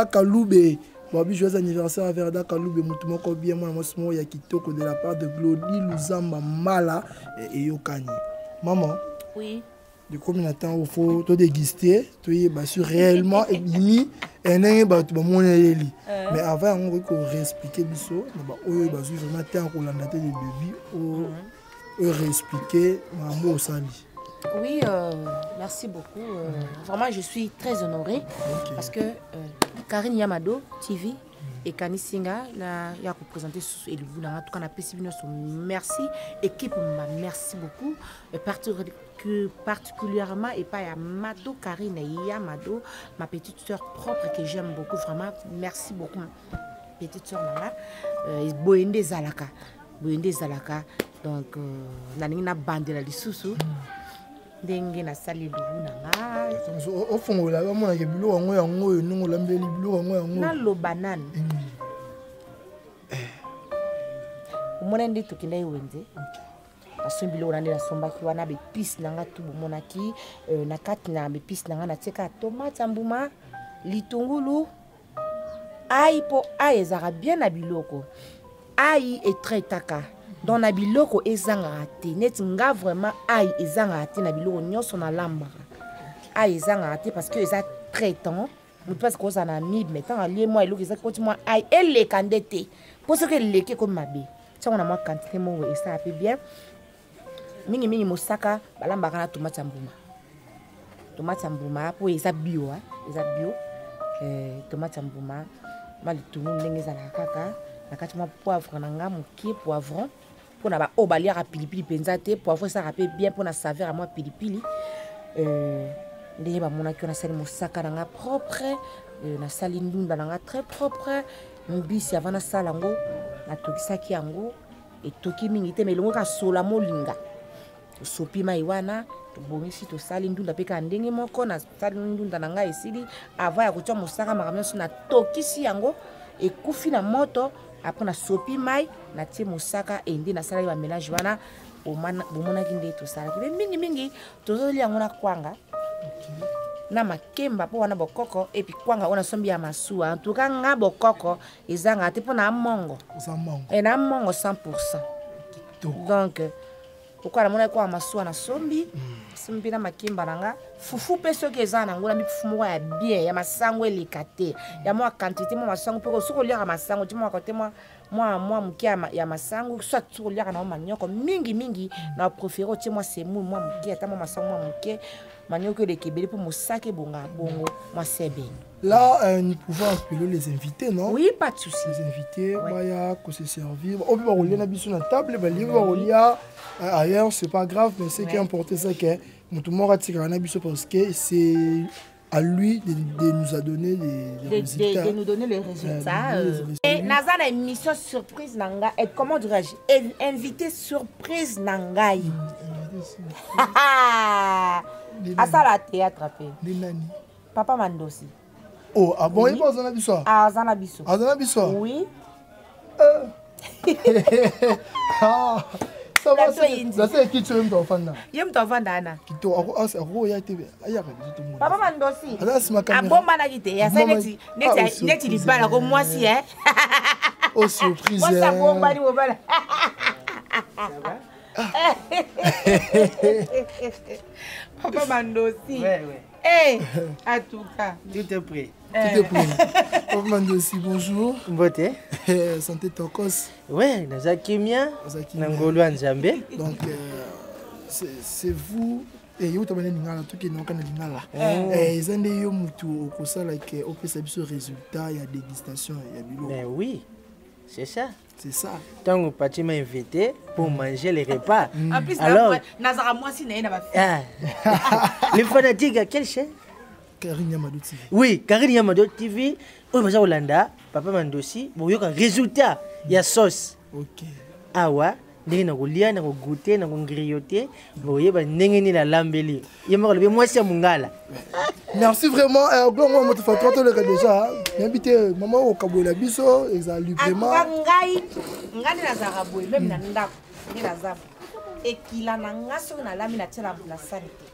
Kaloube. Babi joyeux anniversaire à Verda Kaloube. Mutu moko bien moi mo ya kitoko de la part de Glody Luzamba Mala et Yokani. Maman. Oui. De combien de temps il faut te déguster, tu es sûr réellement et demi et n'est pas tout le monde mais avant on va réexpliquer biso, on va vraiment temps qu'on l'a daté de bébé ou réexpliquer maman au sali. Oui, merci beaucoup. Vraiment, je suis très honorée parce que Karine Yamado TV et Kani Singa il a représenté et le boulot en tout cas on a passé merci équipe merci beaucoup particulièrement et pas à Mado Karine et Yamado ma petite soeur propre que j'aime beaucoup vraiment merci beaucoup petite soeur Nala Boende Zalaka donc na bande la lisusu ndenge na sali lubu nanga au fond là ba mona ke bilo ngo yango nongo lambeli bilo ngo yango na lo banane umona ndi tukina iwenze asombi lo rande la somba ki wana be pis nanga tu monaki na kati na be pis nanga na teka tomate mbuma litungulu ai po ai ezara bien na biloko ai est très taka dans na biloko ezanga te net nga vraiment ai ezanga te na biloko nyonso na lamba ai ezanga te parce que eza traitant mutu parce que ça na mib metant ali moi eloko eza koti moi ai elle kandete pour ce que leke comme mabe ça on a moi quantité mo et ça peut bien mingi mosaka balamba kana tomate mbuma po eza bio tomate mbuma mali tout ndenge za la kaka na kati mo poivre na nga mokie poivron pour na ba obalia ra pilipili penza te poivre ça rappelle bien pour na saveur à moi pilipili ndenge ba mona ki na sali mosaka na nga propre na sali ndunda na nga très propre mbisi avant na sala ngo na tokisaki yango et toki mingi te melongo ka sola molinga sopi mai wana tobongisi to sali ndunda pe ka ndenge moko na sali ndunda na nga esili avant ya kotia mosaka makamyo na tokisi yango ekufi na moto après na sopi mai na tie mosaka ende na sala ba mélange wana bomona kinde to sala ki mingi tozoli yango na kwanga na makemba po wana bokoko et puis kwanga ona sombi ya masuwa en tout cas nga bokoko ezanga te po na mongo et na mongo 100%. Donc pourquoi la mona kwa masuwa na sombi sombi na makemba nanga fufu pe soki ezana ngona mi fufu mo ya bien ya masango elikate ya mo quantité mo masango pe ko soko lia masango ti mo côté moi muki ya masango soit soko lia na manyoko mingi na préférer ti moi c'est moi muki ata mo masango mo muki manyoko de kebele pour mosake bonga bongo moi c'est bien. Là nous pouvons appeler les invités non? Oui, pas de souci. Les invités baya ko se servir on peut rouler na biso na table ba livre rouler ailleurs c'est pas grave mais ce qui est important c'est que tout le monde a tiré un abisso parce que c'est à lui de nous a donné les résultats. De nous donner les résultats. Et Naza a une mission surprise nanga et comment dirais-je invité surprise nangai. À ça la théâtre après. Papa Mandosi. Oh ah bon il passe dans abisso. Ah Zanabisso. Ah Zanabisso. Oui. Ça va, c'est qui tu aimes ton fan là? Yem ton fan dana. Qui toi, ah, ya TV. Aya ka tout le monde. Papa Mandosi. Là, c'est ma caméra. Abomba na kite. Ya sa neti libala ko mwasi hein. Oh surprise. Moi ça bomba ni obala. Papa Mandosi. Ouais. Eh, en tout cas. Tout est prêt. Tout est prêt. Papa Mandosi, bonjour. Beauté. Santé Tokos. Ouais, Naza Kimia. Nangolo Nzambe. Donc, c'est vous. Et vous avez un truc qui est là. Et ils ont des résultat, il y a dégustation, il y a bilo. Mais oui, c'est ça. C'est ça. Tant que Pati m'a invité pour manger les repas. En plus, alors, Nazara moi si n'a pas fait. Les fanatiques, quelle chaîne? Karine Yamadou TV. Oui, Karine Yamadou TV. Oui, mais Hollanda, Papa Mandosi, bon, il y a un résultat, il y a sauce. Ok. Ah ouais. Ndenge na kolia na kogoûter na kogrioter boyeba ndenge ni la lambeli yema ko moi c'est mungala. Merci vraiment moi moto fa trop le déjà invité maman au kabola biso ezali vraiment ngai na zaraboy même na ndako ni na zabo ekila na ngaso na lami na tela na sanité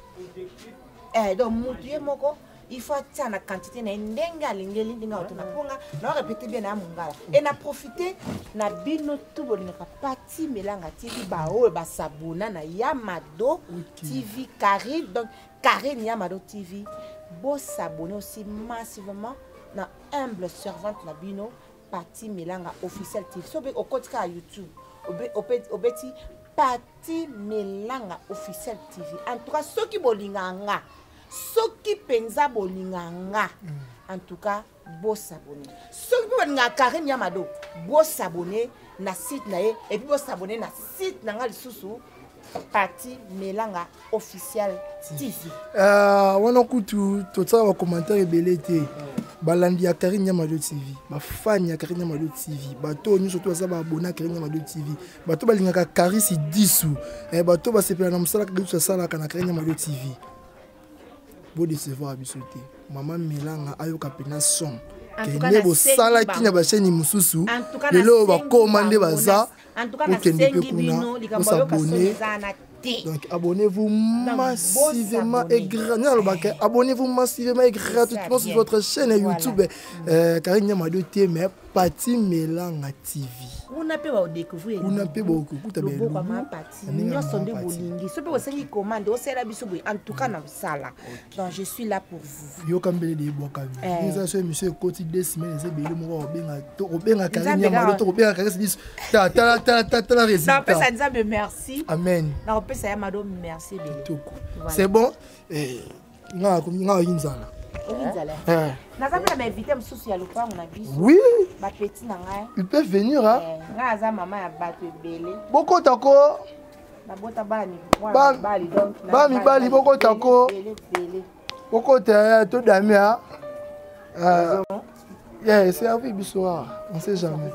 donc mutu ye moko il faut atteindre la quantité na ndenge alingeli ndenge otona ponga na répéter bien na mungala et na profiter na bino tout bolinga parti melanga TV ba o ba sabona na Yamado TV Karine donc Karine Yamado TV beau s'abonner aussi massivement na humble servante na bino parti melanga officiel TV so be okotika YouTube obeti parti melanga officiel TV en tout cas ceux qui bolinga nga soki penza bolinganga en tout cas beau s'abonner soki bolinga Karine Yamado beau s'abonner na site na et puis beau s'abonner na site na nga lisusu parti melanga officiel TV wana kutu totsa wa commentaire belete balandi ya Karine Yamado TV ba fan ya Karine Yamado TV bato nyo surtout ba abonné Karine Yamado TV bato balingaka Karisi disu bato ba sepela na musala ka biso sala kana Karine Yamado TV beau décevoir bisoté maman melanga ayoka pena son kende bo sala kinya ba chaîne mususu lelo ba commande baza en tout cas na sengi bino likambo yo kasonezana. Donc abonnez-vous massivement et abonnez-vous massivement et gratuitement sur votre chaîne YouTube Karine Yamado TV mais Pati Melanga TV. On a pu découvrir. On a pu beaucoup écouter bien. Beaucoup comment Pati. Nous sommes des bolingi. Ce peut aussi commander. On sait la biso en tout cas dans ça. Donc je suis là pour vous. Yo kambele de boka. Nous avons monsieur côté des semaines c'est bien mo obenga Karine Yamado to obenga Karine ta résultat. Ça peut ça merci. Amen. Yamado, merci bien. C'est bon. Nga inzala. Nazamela m'inviter monsieur ya lopa on a vu. Oui. Ba petit na ngai. Il peut venir hein. Nga za maman ya bato ebele. Boko tako. Na bota bani. Bali donc. Ba mi bali boko tako. Boko te to dami hein. Yeah, c'est avec bisoa. On sait jamais.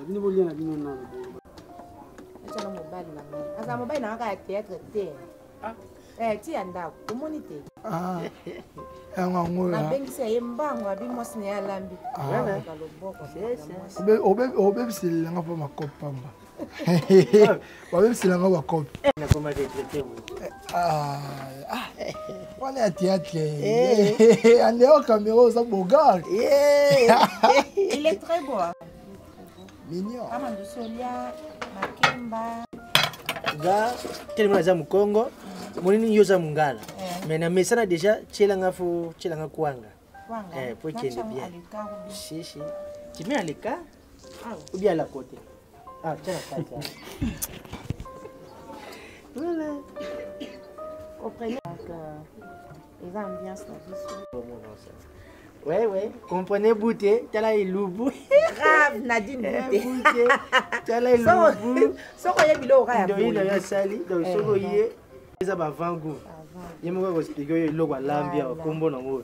Bini bolia na bino na. Acha na mobile na ngai. Asa mobile na ngai ya théâtre te. Ti anda ko monite. Nga ngola. Na bengisa yembango abi mwasi na ya lambi. Ka loboko sese. Obe bisela nga pa makopa pamba. Obe bisela nga ba kopa. Na koma retraité mo. On est à théâtre. On est au caméra ça bogar. Il est très beau. Mignon. Amando Solia, Makemba. Ga tellement za Mukongo, monini yoza mungala. Mais na mesana déjà tchelanga fo tchelanga kwanga. Pour qu'il est bien. Si. Tu mets à l'écart ou bien à la côté. Ah, tiens la taille. Voilà. Comprenez les ambiances là. Ouais. Comprenez Bouté, tu as là il loup. Grave Nadine Bouté. Tu as là il loup. Soko ye bilo ka ya. Il a sali, donc soko ye ça va vango. Il me va expliquer le logo lambia combo na ngo.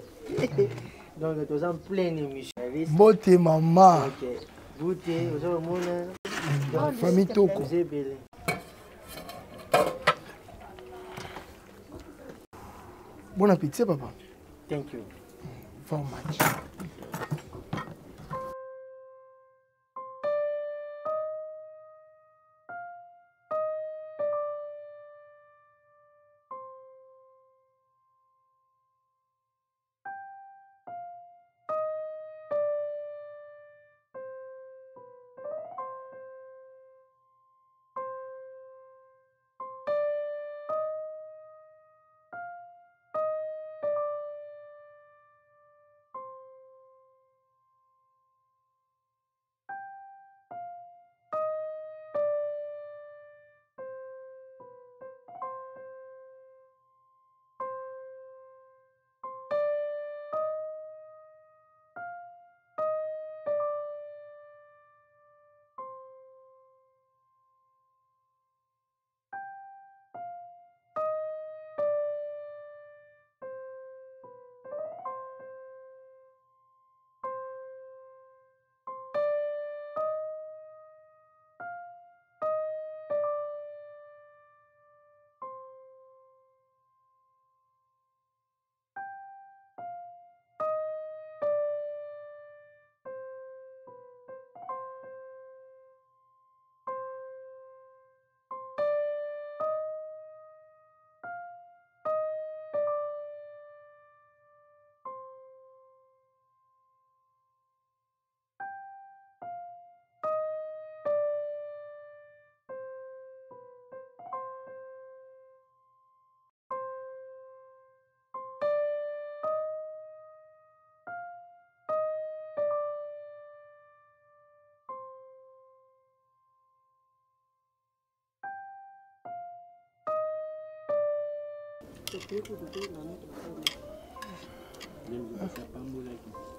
Donc tu es en pleine émission. Beauté maman. OK. Bouté, vous avez mon famille Toko. Bon appétit papa. Thank you. Very much.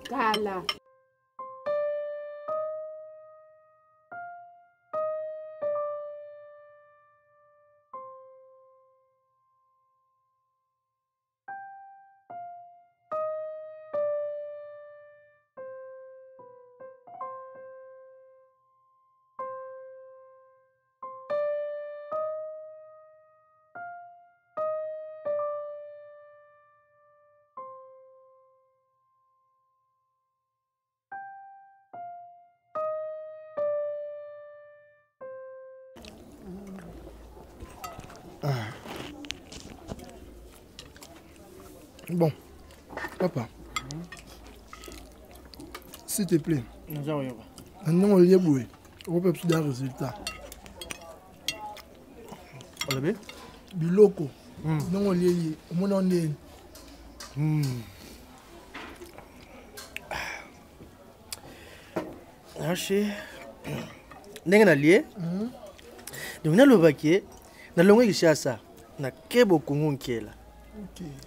Kala. Bon, papa, s'il te plaît, maintenant on y boué, on peut plus d'un résultat. Biloko, non on y est, au moins on est. ndenge nalie donc nalobaki nalongweki asa na kebo kungu nkela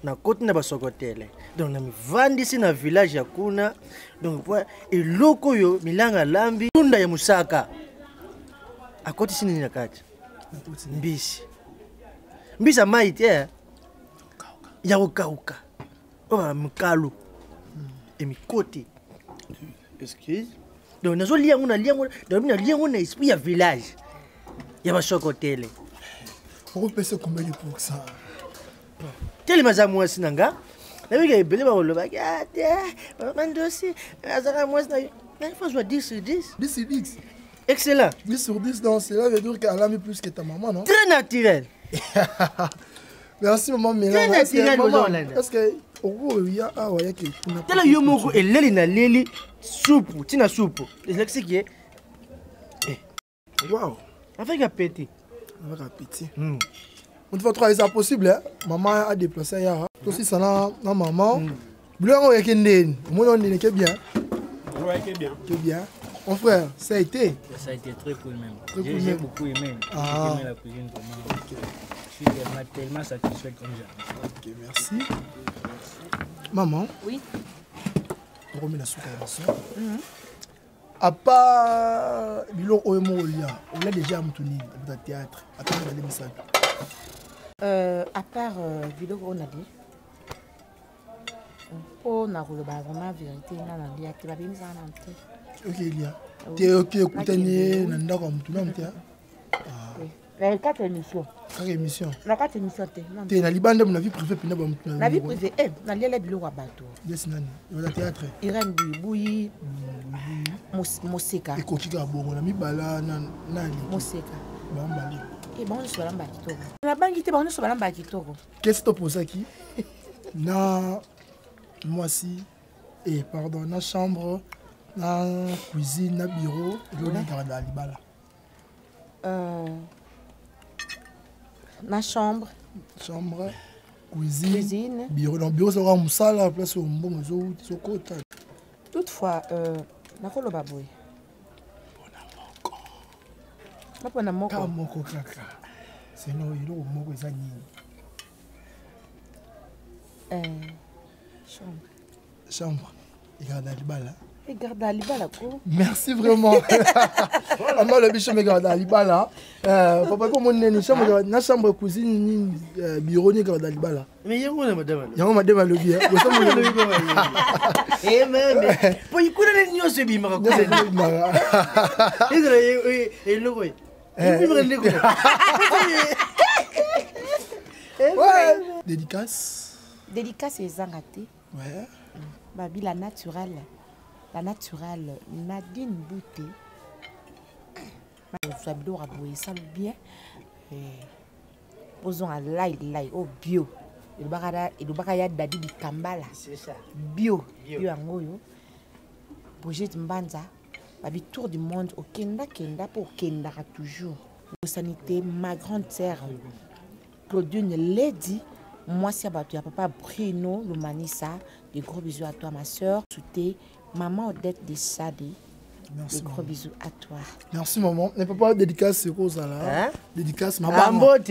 na koti na basokotele donc na mivandisi na village ya kuna donc eloko oyo milanga lambi tunda ya musaka akotisi nini na kati mbisi mbisa mai te ya kokauka oyo mikalu emikoti excuse donc nazolia yango nalia yango na esprit ya village ya basokotele okopesa combien de pourcent telema za mwasi na nga nabika ebele bakolobaki te mandosi azaka mwasi na yo il faut jouer 10 sur 10 10 sur 10 excellent 10 sur 10 donc cela veut dire qu'elle a mis plus que ta maman non très naturel merci maman très naturel parce que okoya awa yake kuna tala yo moko eleli na leli soupe tina soupe ezalaki ki wow avec appétit on te fait trois c'est possible hein maman a déplacé ya aussi ça na maman blanc yake ndeni mon ndeni que bien mon frère ça a été très cool même j'ai beaucoup aimé la cuisine vraiment je suis tellement satisfait comme ça. Ok, merci maman Oui. on remet la soupe à la maison à part bilo oyemolia on a déjà mutuni dans théâtre à part les messages à part bilo on a dit on a vraiment vérité na na dia ki ba bimisa na nte ok Elia tu ok écoutez nanda kwa mutuna mte la 4 émissions quelle émission la 4 émissions te na libande na vie privée pina ba mutuna na vie privée na lia bilo wa bato yes nani dans théâtre Irène Buyi Moseka et kotika bongo na mibala na nani Moseka bambali et bon so balamba kitoko na bangi te bon so balamba kitoko qu'est-ce que tu poses qui na moi si et pardon na chambre na cuisine na bureau je na garde à libala na chambre cuisine bureau dans bureau ça va musala place au mbongo zo kota toutefois nakoloba boy mapona moko ka moko kaka sinon il est moko za nini chambre et garde à libala et garde à libala ko merci vraiment maman le bichon me garde à libala papa ko mon neni chambre na chambre cuisine ni bureau ni garde à libala mais yango na madame le bien vous savez le eh mais po ikuna ni nyose bi maka ko et le boy dédicace ezangate ouais babi la naturelle Nadine Bouté Fabio Raboué ça bien posons à l'ail au bio et le bakaya dadi di kambala c'est ça bio angoyo Brigitte Mbanza babi tour du monde au kenda pour kenda toujours au sanité ma grande sœur Claudine Lady moi c'est abattu à papa Bruno Lumanissa des gros bisous à toi ma sœur souté maman Odette de Sadi. Merci. Des gros bisous à toi. Merci maman. Ne peut pas dédicace ce rose là. Hein? Dédicace maman. Ambote.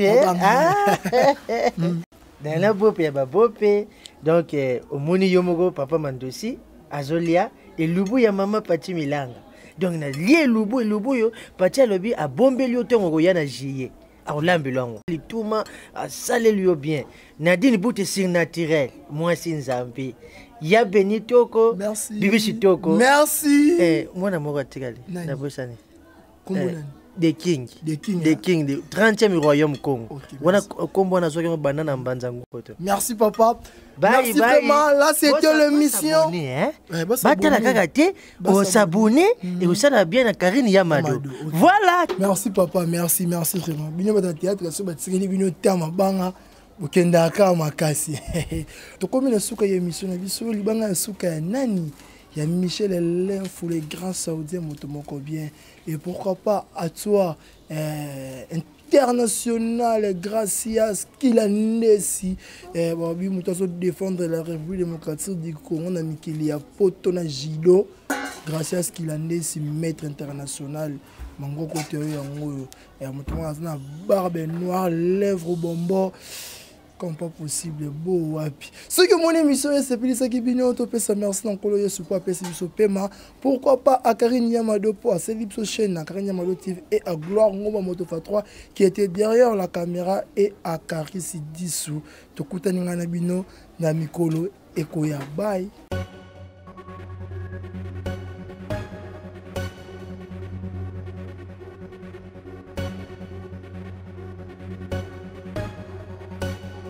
dans la bope ya ba bope donc omoni yomoko papa Mandosi azolia et lubu ya mama Pati Milanga donc na lié lubu yo Pati alobi a bombeli yo tongo ko yana jiye a olambilongo lituma a saleli yo bien Nadine Boute c'est naturel moi sinzambi ya Benitoko merci Bibi Chitoko merci mwana moko tikali na bosani The King, the 30e royaume Congo. Voilà comment on a joué banane en banzango. Merci papa. Bye, merci vraiment. Là c'était l'émission. On s'abonner et on s'en a bien à Karine Yamado. Voilà. Merci papa, merci vraiment. Bino ba théâtre so ba tsingeli bino tama banga. Ukenda ka makasi. To komi na suka ya émission na biso libanga suka ya nani? Il y a Michel Elenfou, les grands Saoudiens, Motomoko bien. Et pourquoi pas à toi, international, gracias, qu'il a naissé. Bon, nous défendre la République démocratique du Congo, on a mis qu'il y a Potona Gido, gracias, qu'il a naissé, maître international. Mango côté, Motomoko, barbe noire, lèvres bonbon. Comme pas possible, beau wapi. Ce que mon émission est, c'est plus ça qui vient au top. Ça merci encore le support sur paiement. Pourquoi pas à Karine Yamado pour à Célipso chaîne, à Karine Yamado TV et à Gloire Ngoma Motofa 3 qui était derrière la caméra et à Karisi Dissou. Tokuta Ningana Bino, Namikolo et Koya. Bye.